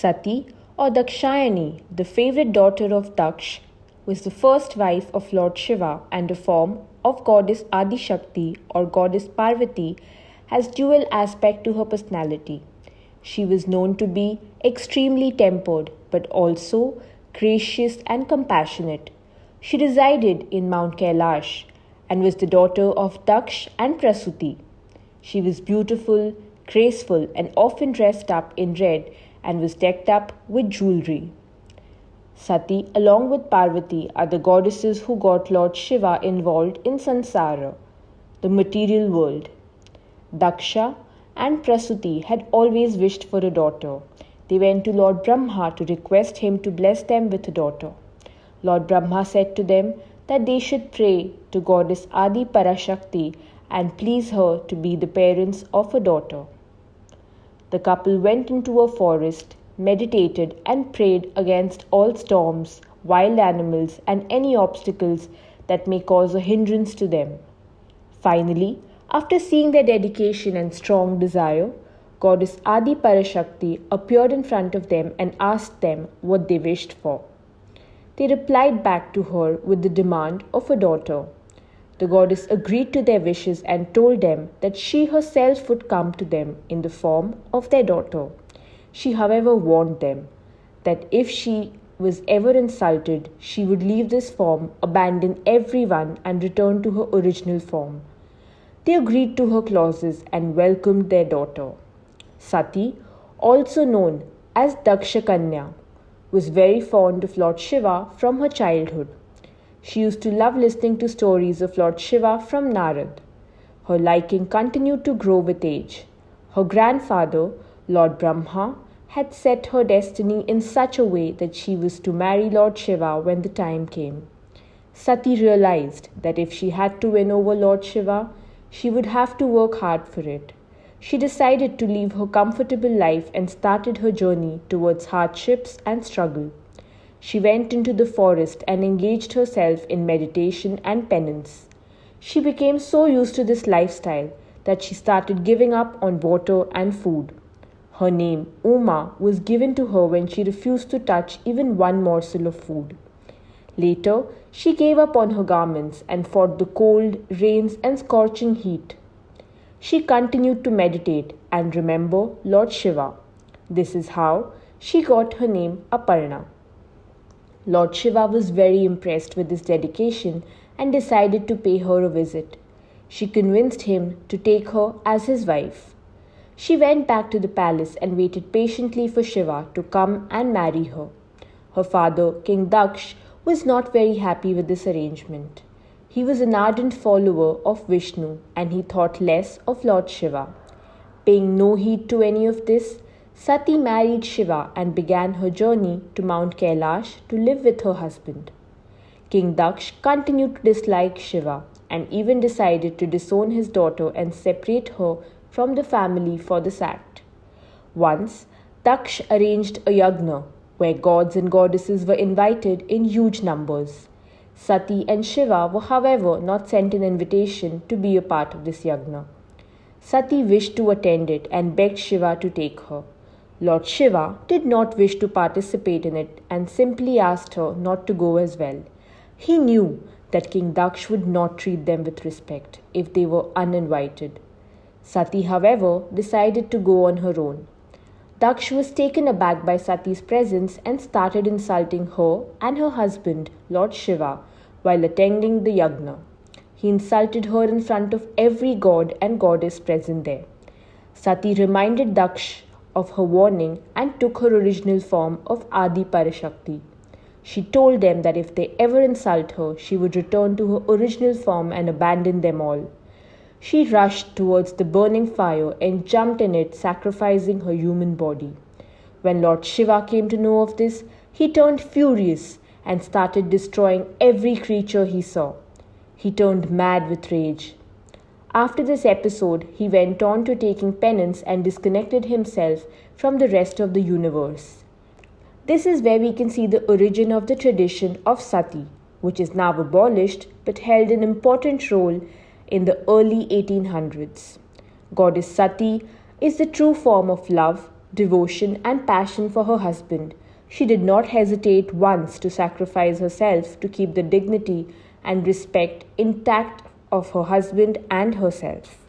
Sati, or Dakshayani, the favorite daughter of Daksha, was the first wife of Lord Shiva and a form of Goddess Adi Shakti or Goddess Parvati, has dual aspect to her personality. She was known to be extremely tempered but also gracious and compassionate. She resided in Mount Kailash and was the daughter of Daksha and Prasuti. She was beautiful, graceful, and often dressed up in red and was decked up with jewelry. Sati, along with Parvati, are the goddesses who got Lord Shiva involved in Sansara, the material world. Daksha and Prasuti had always wished for a daughter. They went to Lord Brahma to request him to bless them with a daughter. Lord Brahma said to them that they should pray to Goddess Adi Shakti and please her to be the parents of a daughter. The couple went into a forest, meditated and prayed against all storms, wild animals and any obstacles that may cause a hindrance to them. Finally, after seeing their dedication and strong desire, Goddess Adi Shakti appeared in front of them and asked them what they wished for. They replied back to her with the demand of a daughter. The goddess agreed to their wishes and told them that she herself would come to them in the form of their daughter. She, however, warned them that if she was ever insulted, she would leave this form, abandon everyone, and return to her original form. They agreed to her clauses and welcomed their daughter. Sati, also known as Daksha Kanya, was very fond of Lord Shiva from her childhood. She used to love listening to stories of Lord Shiva from Narad. Her liking continued to grow with age. Her grandfather, Lord Brahma, had set her destiny in such a way that she was to marry Lord Shiva when the time came. Sati realized that if she had to win over Lord Shiva, she would have to work hard for it. She decided to leave her comfortable life and started her journey towards hardships and struggle. She went into the forest and engaged herself in meditation and penance. She became so used to this lifestyle that she started giving up on water and food. Her name, Uma, was given to her when she refused to touch even one morsel of food. Later, she gave up on her garments and fought the cold, rains, and scorching heat. She continued to meditate and remember Lord Shiva. This is how she got her name Aparna. Lord Shiva was very impressed with this dedication and decided to pay her a visit. She convinced him to take her as his wife. She went back to the palace and waited patiently for Shiva to come and marry her. Her father, King Daksha, was not very happy with this arrangement. He was an ardent follower of Vishnu and he thought less of Lord Shiva. Paying no heed to any of this, Sati married Shiva and began her journey to Mount Kailash to live with her husband. King Daksha continued to dislike Shiva and even decided to disown his daughter and separate her from the family for this act. Once, Daksha arranged a yagna where gods and goddesses were invited in huge numbers. Sati and Shiva were, however, not sent an invitation to be a part of this yagna. Sati wished to attend it and begged Shiva to take her. Lord Shiva did not wish to participate in it and simply asked her not to go as well. He knew that King Daksha would not treat them with respect if they were uninvited. Sati, however, decided to go on her own. Daksha was taken aback by Sati's presence and started insulting her and her husband, Lord Shiva, while attending the yagna. He insulted her in front of every god and goddess present there. Sati reminded Daksha of her warning and took her original form of Adi Shakti. She told them that if they ever insult her, she would return to her original form and abandon them all. She rushed towards the burning fire and jumped in it, sacrificing her human body. When Lord Shiva came to know of this, he turned furious and started destroying every creature he saw. He turned mad with rage. After this episode, he went on to taking penance and disconnected himself from the rest of the universe. This is where we can see the origin of the tradition of Sati, which is now abolished but held an important role in the early 1800s. Goddess Sati is the true form of love, devotion, and passion for her husband. She did not hesitate once to sacrifice herself to keep the dignity and respect intact of her husband and herself.